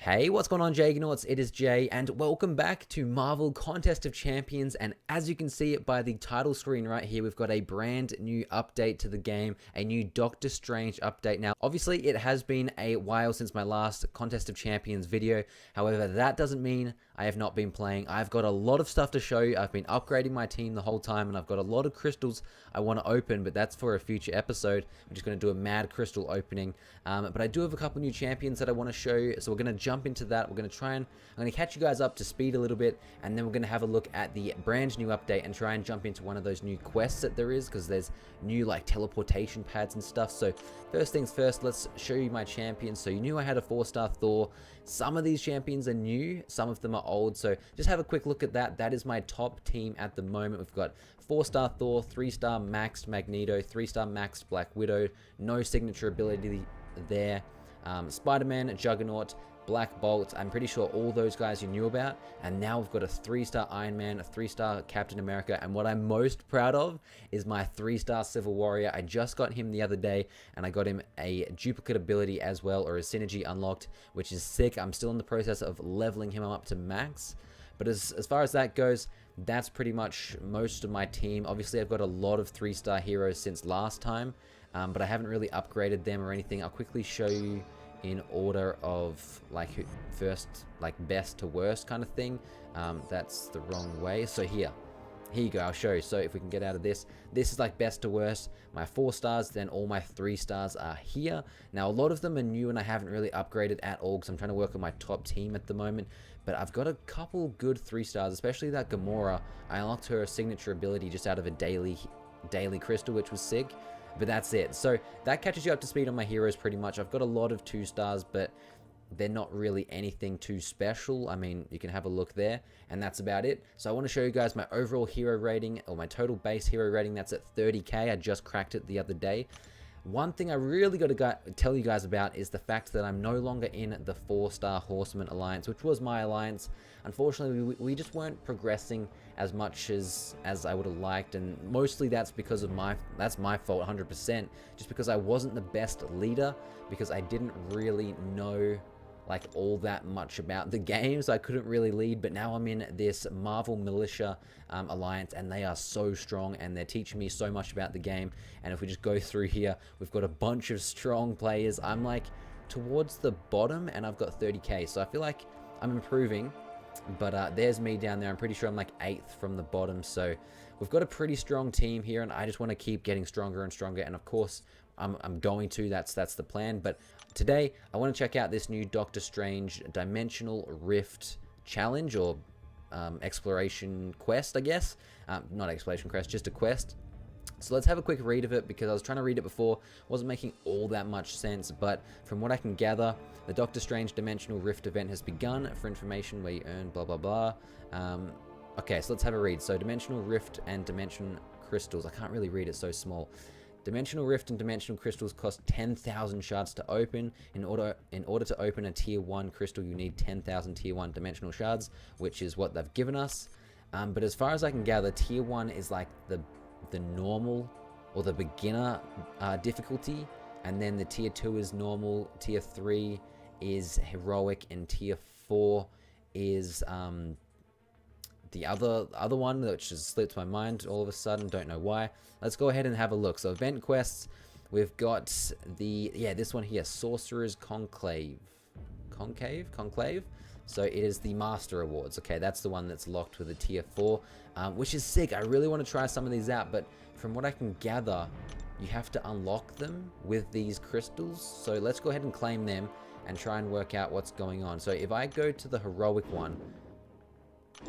Hey, what's going on, Jagonauts? It is Jay, and welcome back to Marvel Contest of Champions. And as you can see by the title screen right here, we've got a brand new update to the game, a new Doctor Strange update. Now, obviously, it has been a while since my last Contest of Champions video. However, that doesn't mean I have not been playing. I've got a lot of stuff to show you. I've been upgrading my team the whole time, and I've got a lot of crystals I want to open, but that's for a future episode. I'm just going to do a mad crystal opening. But I do have a couple new champions that I want to show you, so we're going to jump into that. We're going to I'm going to catch you guys up to speed a little bit, and then we're going to have a look at the brand new update and try and jump into one of those new quests that there is, because there's new like teleportation pads and stuff. So first things first, let's show you my champions. So you knew I had a 4-star Thor. Some of these champions are new, some of them are old, so just have a quick look at that. That is my top team at the moment. We've got 4-star Thor, 3-star maxed Magneto, 3-star maxed Black Widow, no signature ability there, Spider-Man, Juggernaut, Black Bolt. I'm pretty sure all those guys you knew about. And now we've got a 3-star Iron Man, a 3-star Captain America, and what I'm most proud of is my 3-star Civil Warrior. I just got him the other day, and I got him a duplicate ability as well, or a synergy unlocked, which is sick. I'm still in the process of leveling him up to max. But as far as that goes, that's pretty much most of my team. Obviously, I've got a lot of 3-star heroes since last time, but I haven't really upgraded them or anything. I'll quickly show you in order of like first, like best to worst kind of thing. That's the wrong way. So here you go, I'll show you. So if we can get out of this is like best to worst. My 4 stars, then all my 3 stars are here. Now a lot of them are new and I haven't really upgraded at all, because I'm trying to work on my top team at the moment. But I've got a couple good 3 stars, especially that Gamora. I unlocked her signature ability just out of a daily crystal, which was sick. But that's it. So that catches you up to speed on my heroes pretty much. I've got a lot of 2 stars, but they're not really anything too special. I mean, you can have a look there, and that's about it. So I want to show you guys my overall hero rating, or my total base hero rating. That's at 30k. I just cracked it the other day. One thing I really got to tell you guys about is the fact that I'm no longer in the 4-star Horseman Alliance, which was my alliance. Unfortunately, we just weren't progressing as much as I would have liked, and mostly that's because of that's my fault 100%, just because I wasn't the best leader, because I didn't really know like all that much about the game, so I couldn't really lead. But now I'm in this Marvel Militia Alliance, and they are so strong, and they're teaching me so much about the game. And if we just go through here, we've got a bunch of strong players. I'm like towards the bottom, and I've got 30k, so I feel like I'm improving. But there's me down there. I'm pretty sure I'm like 8th from the bottom, so we've got a pretty strong team here, and I just want to keep getting stronger and stronger. And of course, I'm going to. That's the plan. But today, I want to check out this new Doctor Strange Dimensional Rift Challenge, or exploration quest, I guess. Not exploration quest, just a quest. So let's have a quick read of it, because I was trying to read it before. Wasn't making all that much sense, but from what I can gather, the Doctor Strange Dimensional Rift event has begun. For information where you earn blah blah blah. Okay, so let's have a read. So Dimensional Rift and Dimension Crystals. I can't really read it, so small. Dimensional Rift and Dimensional Crystals cost 10,000 shards to open. In order to open a Tier 1 crystal, you need 10,000 Tier 1 Dimensional shards, which is what they've given us. But as far as I can gather, Tier 1 is like the normal or the beginner difficulty, and then the Tier 2 is normal, Tier 3 is heroic, and Tier 4 is the other one, which just slipped my mind all of a sudden, don't know why. Let's go ahead and have a look. So event quests, we've got this one here, Sorcerer's Conclave. Conclave. So it is the Master Awards. Okay, that's the one that's locked with a Tier 4, which is sick. I really want to try some of these out, but from what I can gather, you have to unlock them with these crystals. So let's go ahead and claim them and try and work out what's going on. So if I go to the heroic one,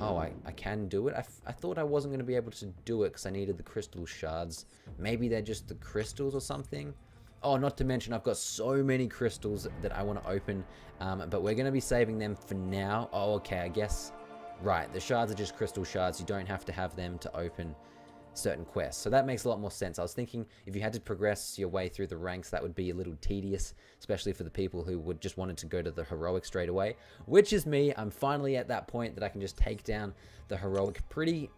oh, I can do it. I thought I wasn't going to be able to do it because I needed the crystal shards. Maybe they're just the crystals or something. Oh, not to mention I've got so many crystals that I want to open, but we're going to be saving them for now. Oh, okay, I guess. Right, the shards are just crystal shards. You don't have to have them to open certain quests. So that makes a lot more sense. I was thinking if you had to progress your way through the ranks, that would be a little tedious, especially for the people who would just wanted to go to the heroic straight away, which is me. I'm finally at that point that I can just take down the heroic pretty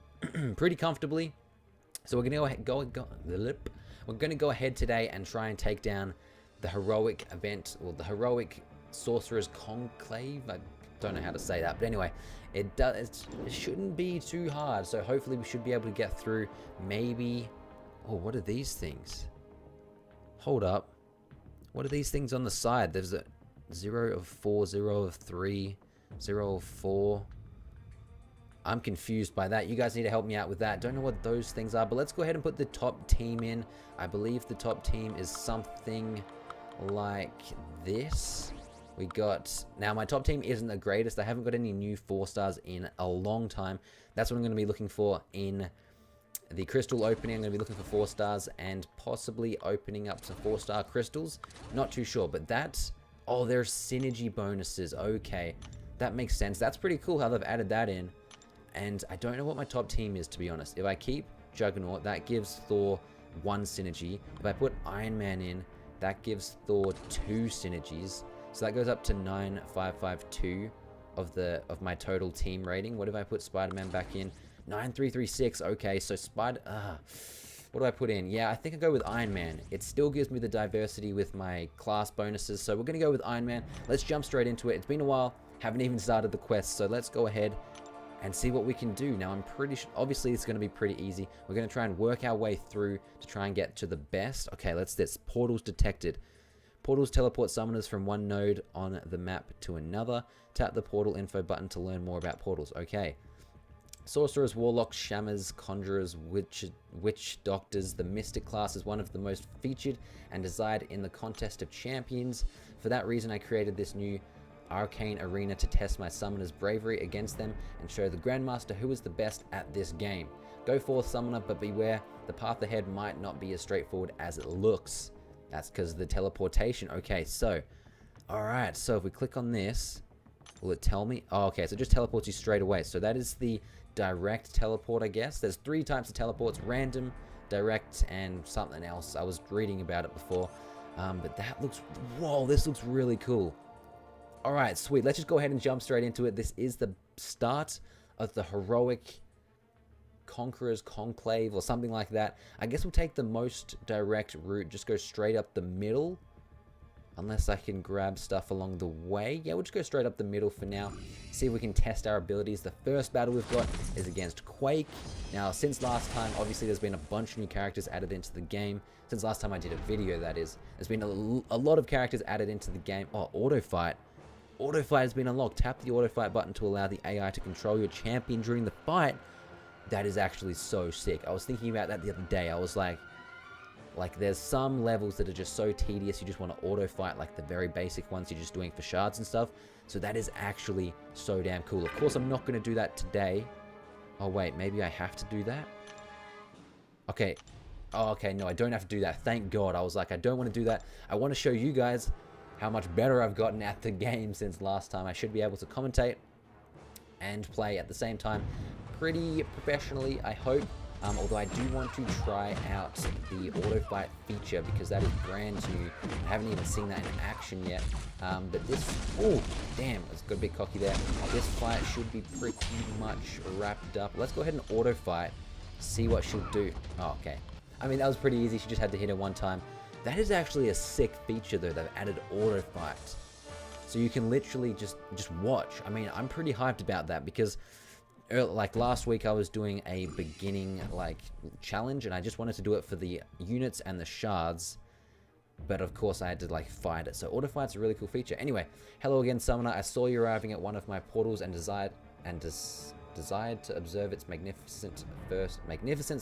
comfortably. So we're going to go ahead today and try and take down the heroic event, or the heroic Sorcerer's Conclave. I don't know how to say that, but anyway, it shouldn't be too hard. So hopefully we should be able to get through. Maybe. Oh, what are these things? Hold up. What are these things on the side? There's a 0 of 4, 0 of 3, 0 of 4. I'm confused by that. You guys need to help me out with that. Don't know what those things are, but let's go ahead and put the top team in. I believe the top team is something like this. We got, now my top team isn't the greatest. I haven't got any new 4-stars in a long time. That's what I'm going to be looking for in the crystal opening. I'm going to be looking for 4-stars and possibly opening up some 4-star crystals. Not too sure, but that's, oh, there's synergy bonuses. Okay, that makes sense. That's pretty cool how they've added that in. And I don't know what my top team is, to be honest. If I keep Juggernaut, that gives Thor 1 synergy. If I put Iron Man in, that gives Thor 2 synergies. So that goes up to 9552 of my total team rating. What if I put Spider-Man back in? 9336. Okay, so what do I put in? Yeah, I think I go with Iron Man. It still gives me the diversity with my class bonuses. So we're going to go with Iron Man. Let's jump straight into it. It's been a while. Haven't even started the quest. So let's go ahead and see what we can do. Now, I'm pretty sure, obviously, it's going to be pretty easy. We're going to try and work our way through to try and get to the best. Okay, let's this. Portals detected. Portals teleport summoners from one node on the map to another. Tap the portal info button to learn more about portals. Okay. Sorcerers, Warlocks, Shammers, Conjurers, Witch Doctors. The Mystic class is one of the most featured and desired in the Contest of Champions. For that reason, I created this new Arcane Arena to test my summoner's bravery against them and show the Grandmaster who is the best at this game. Go forth, summoner, but beware, the path ahead might not be as straightforward as it looks. That's because of the teleportation. Okay, so, alright, so if we click on this, will it tell me? Oh, okay, so it just teleports you straight away. So that is the direct teleport, I guess. There's 3 types of teleports: random, direct, and something else. I was reading about it before. But that looks, whoa, this looks really cool. Alright, sweet. Let's just go ahead and jump straight into it. This is the start of the heroic Conqueror's Conclave or something like that. I guess we'll take the most direct route. Just go straight up the middle. Unless I can grab stuff along the way. Yeah, we'll just go straight up the middle for now. See if we can test our abilities. The first battle we've got is against Quake. Now, since last time, obviously there's been a bunch of new characters added into the game. Since last time I did a video, that is. There's been a lot of characters added into the game. Oh, auto fight. Auto fight has been unlocked. Tap the auto fight button to allow the AI to control your champion during the fight. That is actually so sick. I was thinking about that the other day. I was like there's some levels that are just so tedious. You just want to auto fight, like the very basic ones you're just doing for shards and stuff. So that is actually so damn cool. Of course, I'm not going to do that today. Oh wait, maybe I have to do that. Okay. Oh, okay, no, I don't have to do that. Thank God. I was like, I don't want to do that. I want to show you guys how much better I've gotten at the game since last time. I should be able to commentate and play at the same time pretty professionally, I hope. Although I do want to try out the auto fight feature because that is brand new. I haven't even seen that in action yet. But this, oh damn, it's got a bit cocky there. This fight should be pretty much wrapped up. Let's go ahead and auto fight, see what she'll do. Oh, okay. I mean, that was pretty easy. She just had to hit her one time. That is actually a sick feature though. They've added auto fight, so you can literally just watch. I mean, I'm pretty hyped about that because like last week I was doing a beginning challenge and I just wanted to do it for the units and the shards, but of course I had to fight it. So auto fight's a really cool feature. Anyway, hello again, summoner. I saw you arriving at one of my portals and desired to observe its magnificence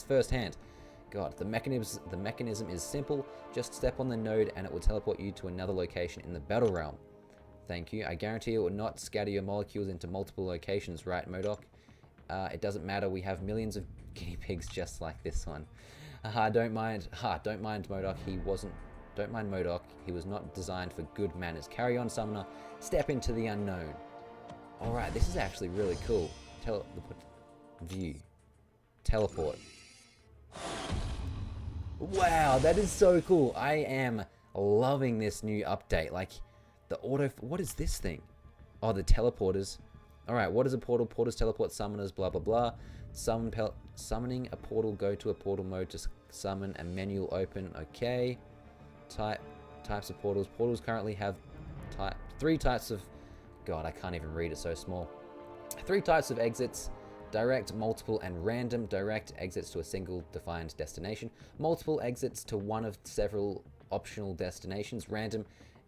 firsthand. God, the mechanism is simple. Just step on the node and it will teleport you to another location in the battle realm. Thank you. I guarantee it will not scatter your molecules into multiple locations, right, MODOK? It doesn't matter. We have millions of guinea pigs just like this one. Don't mind MODOK. Don't mind MODOK. He was not designed for good manners. Carry on, summoner. Step into the unknown. All right, this is actually really cool. View. Teleport. Wow, that is so cool. I am loving this new update. What is this thing? Oh, the teleporters. Alright, what is a portal? Portals teleport summoners, blah blah blah. Summoning a portal, go to a portal mode to summon, a menu will open. Okay. Types of portals. Portals currently have three types of, God, I can't even read it, so small. 3 types of exits: direct, multiple, and random. Direct exits to a single defined destination. Multiple exits to one of several optional destinations. Random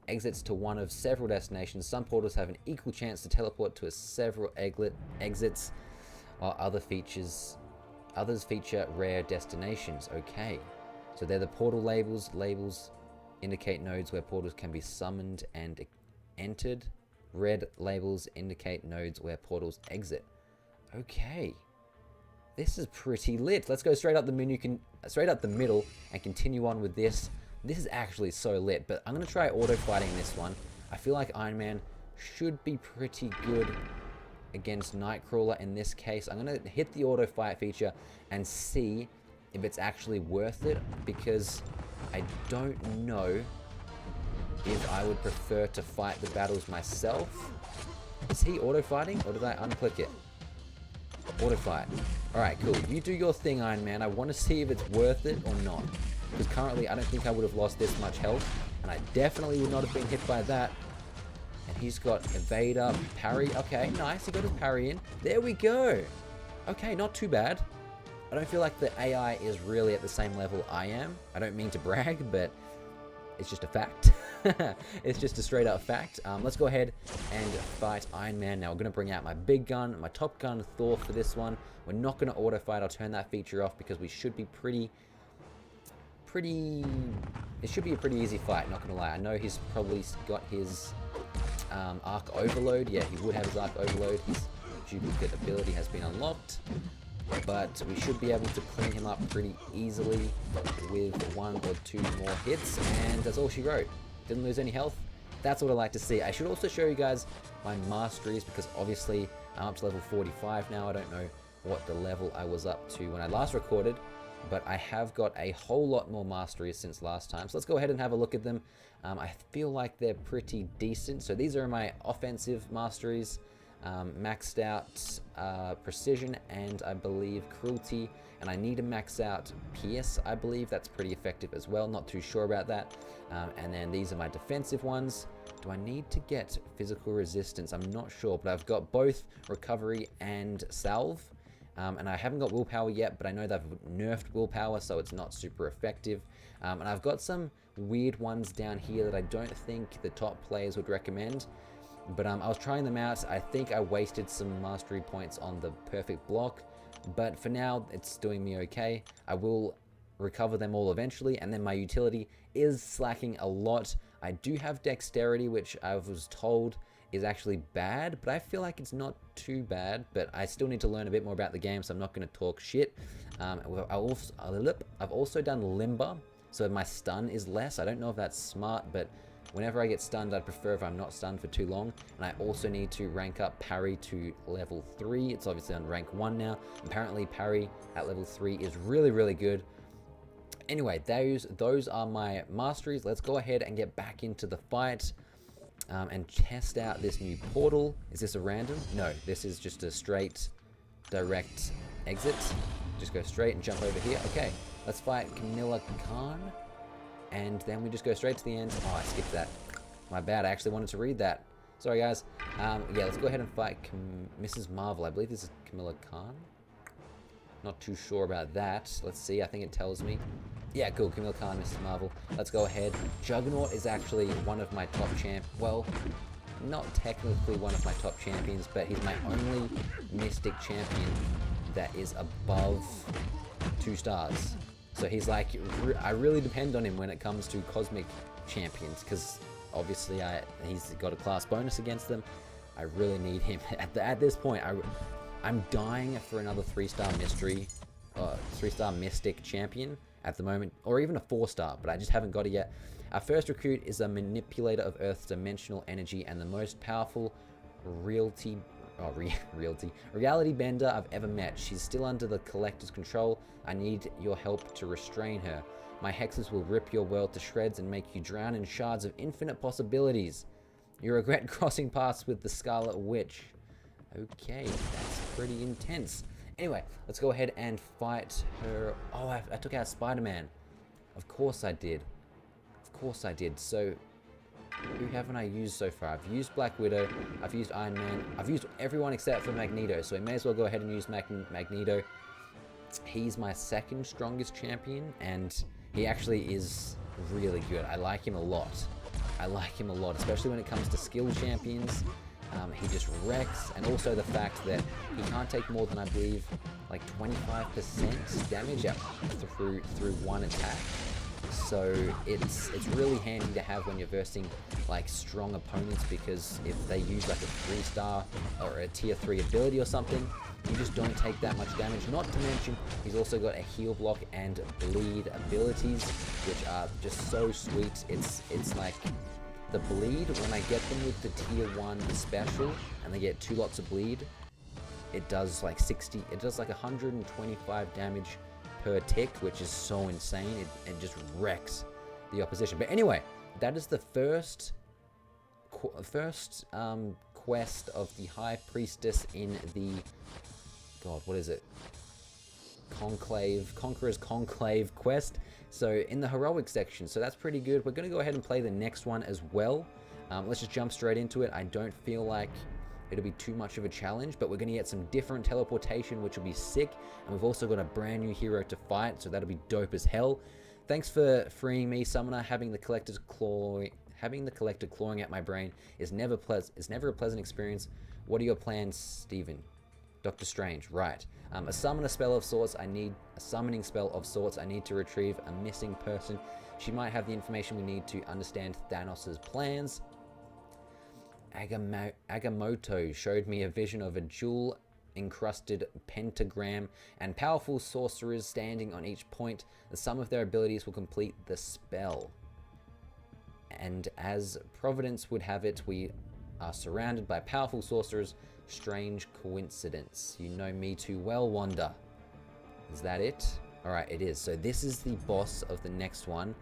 exits to one of several destinations. Some portals have an equal chance to teleport to several exits, while others feature rare destinations. Okay, so they're the portal labels. Labels indicate nodes where portals can be summoned and entered. Red labels indicate nodes where portals exit. Okay, this is pretty lit. Let's go straight up the menu, straight up the middle, and continue on with this. This is actually so lit, but I'm gonna try auto fighting this one. I feel like Iron Man should be pretty good against Nightcrawler in this case. I'm gonna hit the auto fight feature and see if it's actually worth it, because I don't know if I would prefer to fight the battles myself. Is he auto fighting, or did I unclick it? Auto fight. Alright, cool. You do your thing, Iron Man. I want to see if it's worth it or not, because currently I don't think I would have lost this much health, and I definitely would not have been hit by that. And he's got evade up, parry. Okay, nice. He got his parry in. There we go. Okay, not too bad. I don't feel like the AI is really at the same level I am. I don't mean to brag, but it's just a fact. It's just a straight up fact. Let's go ahead and fight Iron Man now. We're going to bring out my big gun, my top gun, Thor, for this one. We're not going to auto fight. I'll turn that feature off because we should be it should be a pretty easy fight, not going to lie. I know he's probably got his arc overload. Yeah, he would have his arc overload. His duplicate ability has been unlocked, but we should be able to clean him up pretty easily with 1 or 2 more hits, and that's all she wrote. Didn't lose any health. That's what I like to see. I should also show you guys my masteries, because obviously I'm up to level 45 now. I don't know what the level I was up to when I last recorded, but I have got a whole lot more masteries since last time. So let's go ahead and have a look at them. I feel like they're pretty decent. So these are my offensive masteries. Maxed out precision and I believe cruelty, and I need to max out pierce. I believe that's pretty effective as well, not too sure about that. And then these are my defensive ones. Do I need to get physical resistance? I'm not sure, but I've got both recovery and salve. And I haven't got willpower yet, but I know they've nerfed willpower, so it's not super effective. And I've got some weird ones down here that I don't think the top players would recommend. But I was trying them out. I think I wasted some mastery points on the perfect block, but for now it's doing me okay. I will recover them all eventually, and then my utility is slacking a lot. I do have dexterity, which I was told is actually bad, but I feel like it's not too bad, but I still need to learn a bit more about the game, so I'm not going to talk shit. I've also done limber, so my stun is less. I don't know if that's smart, but whenever I get stunned, I'd prefer if I'm not stunned for too long. And I also need to rank up parry to level 3. It's obviously on rank 1 now. Apparently parry at level 3 is really, really good. Anyway, those are my masteries. Let's go ahead and get back into the fight and test out this new portal. Is this a random? No, this is just a straight, direct exit. Just go straight and jump over here. Okay, let's fight Camilla Khan. And then we just go straight to the end. Oh, I skipped that. My bad. I actually wanted to read that. Sorry, guys. Yeah, let's go ahead and fight Mrs. Marvel. I believe this is Camilla Khan. Not too sure about that. Let's see. I think it tells me. Yeah, cool. Camilla Khan, Mrs. Marvel. Let's go ahead. Juggernaut is actually one of my top well, not technically one of my top champions, but he's my only mystic champion that is above 2 stars. So he's like, I really depend on him when it comes to cosmic champions, because obviously he's got a class bonus against them. I really need him. At this point, I'm dying for another 3-star mystery, 3-star mystic champion at the moment, or even a 4-star, but I just haven't got it yet. Our first recruit is a manipulator of Earth's dimensional energy and the most powerful reality bender I've ever met. She's still under the Collector's control. I need your help to restrain her. My hexes will rip your world to shreds and make you drown in shards of infinite possibilities. You regret crossing paths with the Scarlet Witch. Okay, that's pretty intense. Anyway, let's go ahead and fight her. Oh, I took out Spider-Man. Of course I did. Of course I did. So Who haven't I used so far? I've used Black Widow, I've used Iron Man, I've used everyone except for Magneto, so we may as well go ahead and use Magneto. He's my second strongest champion, and he actually is really good. I like him a lot. I like him a lot, especially when it comes to skill champions. He just wrecks, and also the fact that he can't take more than, I believe, like 25% damage through one attack. So it's really handy to have when you're versing like strong opponents, because if they use like a 3-star or a tier 3 ability or something, you just don't take that much damage. Not to mention, he's also got a heal block and bleed abilities, which are just so sweet. It's like the bleed, when I get them with the tier 1 special and they get 2 lots of bleed, it does like 125 damage per tick, which is so insane. It just wrecks the opposition. But anyway, that is the first quest of the High Priestess in the, God, what is it? Conclave, Conqueror's Conclave quest. So in the heroic section, so that's pretty good. We're going to go ahead and play the next one as well. Let's just jump straight into it. I don't feel like it'll be too much of a challenge, but we're going to get some different teleportation, which will be sick. And we've also got a brand new hero to fight, so that'll be dope as hell. Thanks for freeing me, Summoner. Having the collector clawing at my brain is never a pleasant experience. What are your plans, Steven? Doctor Strange, right. A summoning spell of sorts. I need to retrieve a missing person. She might have the information we need to understand Thanos' plans. Agamotto showed me a vision of a jewel-encrusted pentagram and powerful sorcerers standing on each point. The sum of their abilities will complete the spell. And as Providence would have it, we are surrounded by powerful sorcerers. Strange coincidence. You know me too well, Wanda. Is that it? Alright, it is. So this is the boss of the next one.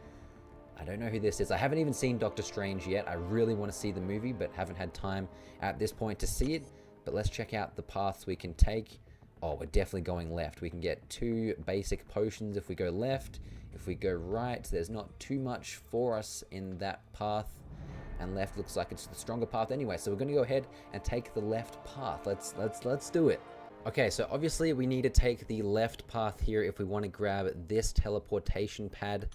I don't know who this is. I haven't even seen Doctor Strange yet. I really want to see the movie, but haven't had time at this point to see it. But let's check out the paths we can take. Oh, we're definitely going left. We can get 2 basic potions if we go left. If we go right, there's not too much for us in that path. And left looks like it's the stronger path anyway. So we're going to go ahead and take the left path. Let's do it. Okay, so obviously we need to take the left path here if we want to grab this teleportation pad.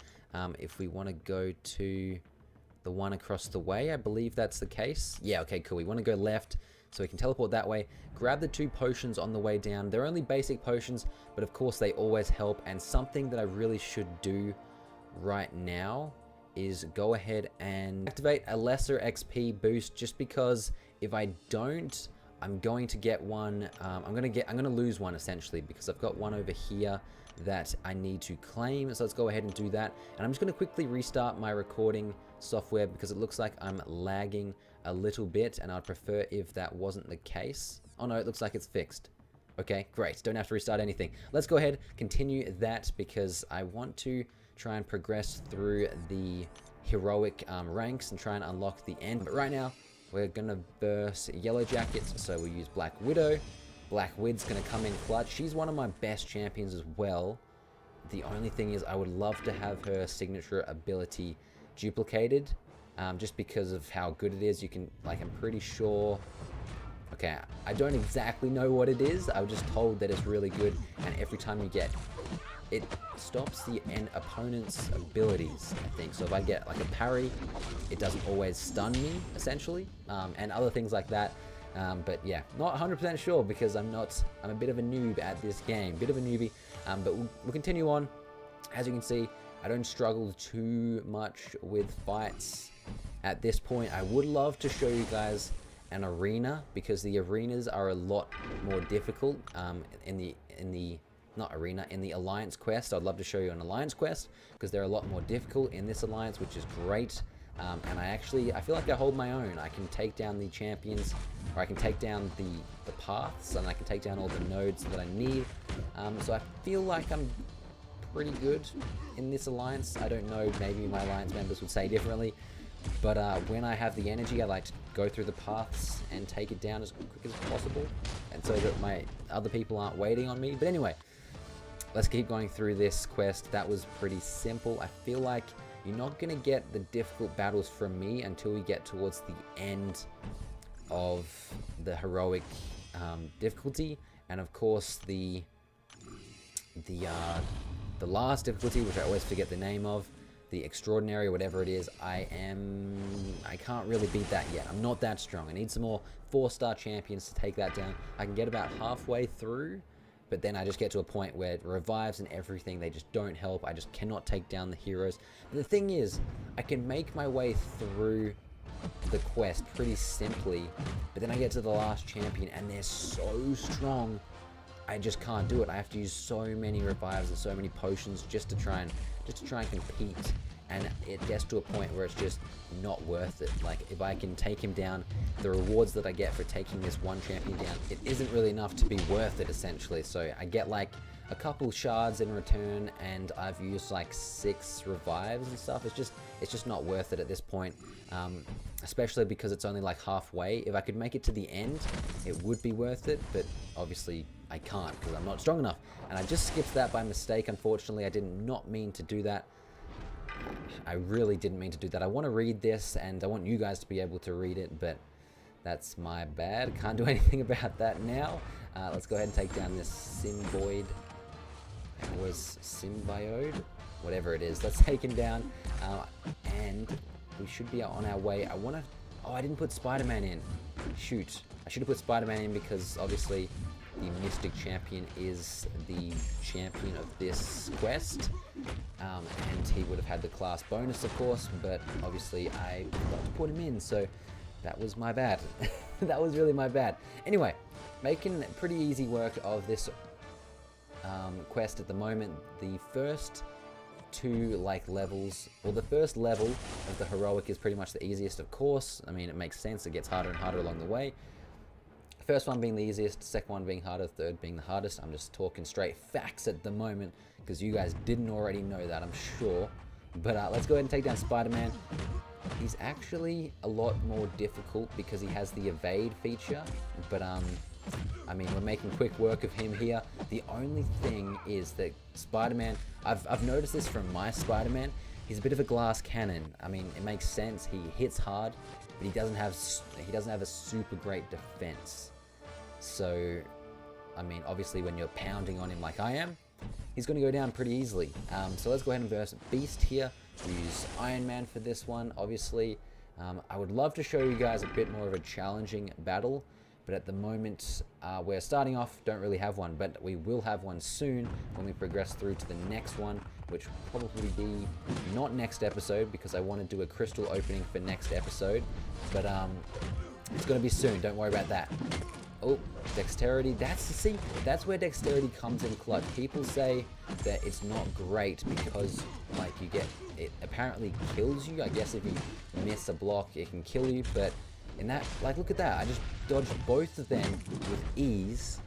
If we want to go to the one across the way, I believe that's the case. Yeah, okay, cool. We want to go left so we can teleport that way. Grab the 2 potions on the way down. They're only basic potions, but of course they always help. And something that I really should do right now is go ahead and activate a lesser XP boost, just because if I don't, I'm going to get one. I'm gonna lose one essentially, because I've got one over here that I need to claim. So let's go ahead and do that. And I'm just gonna quickly restart my recording software because it looks like I'm lagging a little bit, and I'd prefer if that wasn't the case. Oh no, it looks like it's fixed. Okay, great. Don't have to restart anything. Let's go ahead, continue that, because I want to try and progress through the heroic ranks and try and unlock the end. But right now, we're gonna burst Yellow Jackets, so we use Black Widow. Black Wid's gonna come in clutch. She's one of my best champions as well. The only thing is I would love to have her signature ability duplicated, just because of how good it is. You can, like, I'm pretty sure, okay, I don't exactly know what it is. I was just told that it's really good, and every time you get, it stops the opponent's abilities, I think. So if I get like a parry, it doesn't always stun me, essentially, and other things like that. But yeah, not 100% sure, because I'm a bit of a noob at this game, bit of a newbie. But we'll continue on. As you can see, I don't struggle too much with fights at this point. I would love to show you guys an arena, because the arenas are a lot more difficult in the Alliance quest. I'd love to show you an Alliance quest, because they're a lot more difficult in this Alliance, which is great. And I feel like I hold my own. I can take down the champions, or I can take down the paths, and I can take down all the nodes that I need. So I feel like I'm pretty good in this Alliance. I don't know, maybe my Alliance members would say differently. But when I have the energy, I like to go through the paths and take it down as quick as possible, and so that my other people aren't waiting on me. But anyway, let's keep going through this quest. That was pretty simple. I feel like you're not going to get the difficult battles from me until we get towards the end of the heroic difficulty, and of course the last difficulty, which I always forget the name of, the extraordinary, whatever it is. I can't really beat that yet. I'm not that strong. I need some more 4-star champions to take that down. I can get about halfway through, but then I just get to a point where revives and everything, they just don't help. I just cannot take down the heroes. But the thing is, I can make my way through the quest pretty simply, but then I get to the last champion and they're so strong, I just can't do it. I have to use so many revives and so many potions just to try and compete, and it gets to a point where it's just not worth it. Like, if I can take him down, the rewards that I get for taking this one champion down, it isn't really enough to be worth it, essentially. So I get like a couple shards in return, and I've used like 6 revives and stuff. It's just not worth it at this point, especially because it's only like halfway. If I could make it to the end, it would be worth it, but obviously I can't because I'm not strong enough. And I just skipped that by mistake, unfortunately. I did not mean to do that. I really didn't mean to do that. I want to read this, and I want you guys to be able to read it, but that's my bad. Can't do anything about that now. Let's go ahead and take down this Symboid. It was Symbiode? Whatever it is. Let's take him down, and we should be on our way. Oh, I didn't put Spider-Man in. Shoot. I should have put Spider-Man in because obviously the Mystic Champion is the champion of this quest, and he would have had the class bonus, of course, but obviously I forgot to put him in, so that was my bad. That was really my bad. Anyway, making pretty easy work of this quest at the moment. The first 2 levels, or the first level of the heroic is pretty much the easiest, of course. I mean, it makes sense. It gets harder and harder along the way. First one being the easiest, second one being harder, third being the hardest. I'm just talking straight facts at the moment because you guys didn't already know that, I'm sure. But let's go ahead and take down Spider-Man. He's actually a lot more difficult because he has the evade feature, but I mean, we're making quick work of him here. The only thing is that Spider-Man, I've noticed this from my Spider-Man, he's a bit of a glass cannon. I mean, it makes sense. He hits hard, but he doesn't have a super great defense. So, I mean, obviously when you're pounding on him like I am, he's going to go down pretty easily. So let's go ahead and verse Beast here. Use Iron Man for this one, obviously. I would love to show you guys a bit more of a challenging battle, but at the moment we're starting off, don't really have one, but we will have one soon when we progress through to the next one, which will probably be not next episode because I want to do a crystal opening for next episode, but it's going to be soon, don't worry about that. Oh, dexterity, that's where dexterity comes in clutch. People say that it's not great because like it apparently kills you. I guess if you miss a block it can kill you, but in that, like, look at that, I just dodged both of them with ease.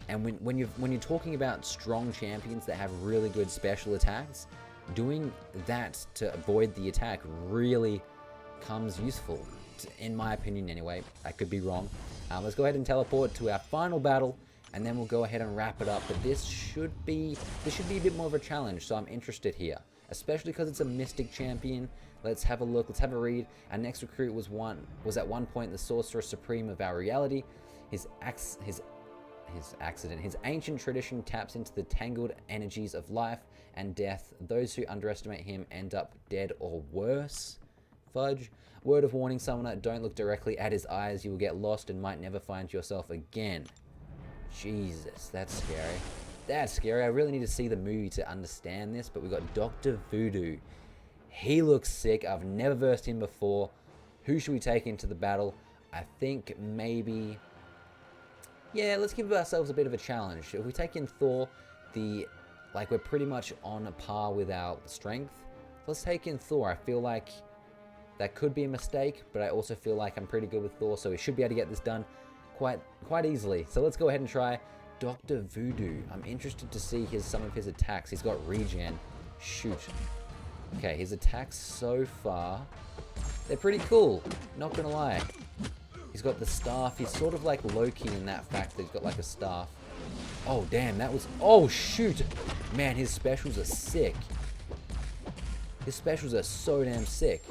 And when you're talking about strong champions that have really good special attacks, doing that to avoid the attack really comes useful, in my opinion anyway. I could be wrong. Let's go ahead and teleport to our final battle, and then we'll go ahead and wrap it up. But this should be a bit more of a challenge, so I'm interested here, especially because it's a Mystic Champion. Let's have a look. Let's have a read. Our next recruit was at one point the Sorcerer Supreme of our reality. His ancient tradition taps into the tangled energies of life and death. Those who underestimate him end up dead or worse. Fudge. Word of warning, summoner, don't look directly at his eyes. You will get lost and might never find yourself again. Jesus, that's scary. That's scary. I really need to see the movie to understand this, but we got Dr. Voodoo. He looks sick. I've never versed him before. Who should we take into the battle? I think maybe... yeah, let's give ourselves a bit of a challenge. If we take in Thor, we're pretty much on a par with our strength. Let's take in Thor. I feel like that could be a mistake, but I also feel like I'm pretty good with Thor, so we should be able to get this done quite easily. So let's go ahead and try Dr. Voodoo. I'm interested to see some of his attacks. He's got regen. Shoot. Okay, his attacks so far, they're pretty cool, not gonna lie. He's got the staff. He's sort of like Loki in that fact that he's got like a staff. Oh, damn, that was... oh, shoot. Man, his specials are sick. His specials are so damn sick.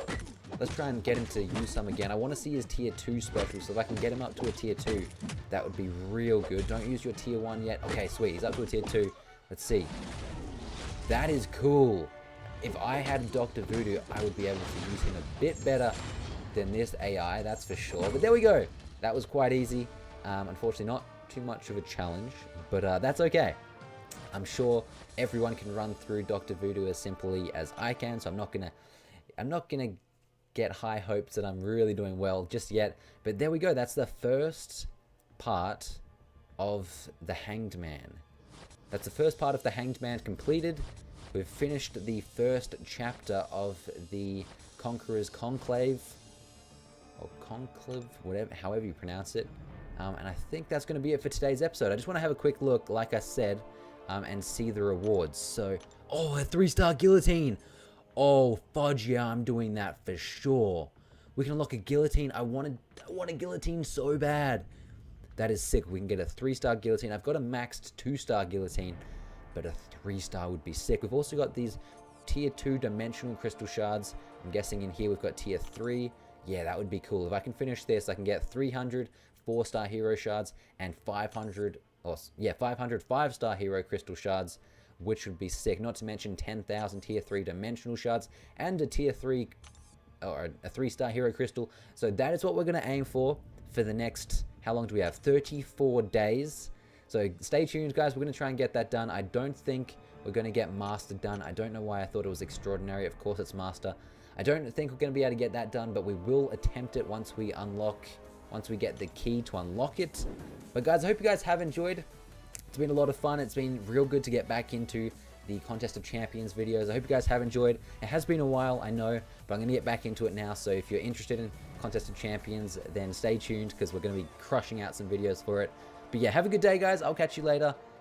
Let's try and get him to use some again. I want to see his tier 2 special, so if I can get him up to a tier 2, that would be real good. Don't use your tier 1 yet. Okay, sweet. He's up to a tier 2. Let's see. That is cool. If I had Dr. Voodoo, I would be able to use him a bit better than this AI, that's for sure. But there we go. That was quite easy. Unfortunately, not too much of a challenge, but that's okay. I'm sure everyone can run through Dr. Voodoo as simply as I can, so I'm not gonna get high hopes that I'm really doing well just yet. But there we go. That's the first part of the Hanged Man. That's the first part of the Hanged Man completed. We've finished the first chapter of the Conqueror's Conclave, or Conclave, whatever, however you pronounce it. And I think that's going to be it for today's episode. I just want to have a quick look, like I said, and see the rewards. So, oh, a 3-star guillotine. Oh, fudge, yeah, I'm doing that for sure. We can unlock a guillotine. I want a guillotine so bad. That is sick. We can get a 3-star guillotine. I've got a maxed 2-star guillotine, but a 3-star would be sick. We've also got these tier 2 dimensional crystal shards. I'm guessing in here we've got tier 3. Yeah, that would be cool. If I can finish this, I can get 300 4-star hero shards and 500 5-star hero crystal shards, which would be sick. Not to mention 10,000 tier 3 dimensional shards and a tier 3 or a 3-star hero crystal. So that is what we're going to aim for the next, how long do we have? 34 days. So stay tuned, guys. We're going to try and get that done. I don't think we're going to get master done. I don't know why I thought it was extraordinary. Of course it's master. I don't think we're going to be able to get that done, but we will attempt it once we get the key to unlock it. But guys, I hope you guys have enjoyed. It's been a lot of fun. It's been real good to get back into the Contest of Champions videos. I hope you guys have enjoyed. It has been a while, I know, but I'm going to get back into it now. So if you're interested in Contest of Champions, then stay tuned because we're going to be crushing out some videos for it. But yeah, have a good day, guys. I'll catch you later.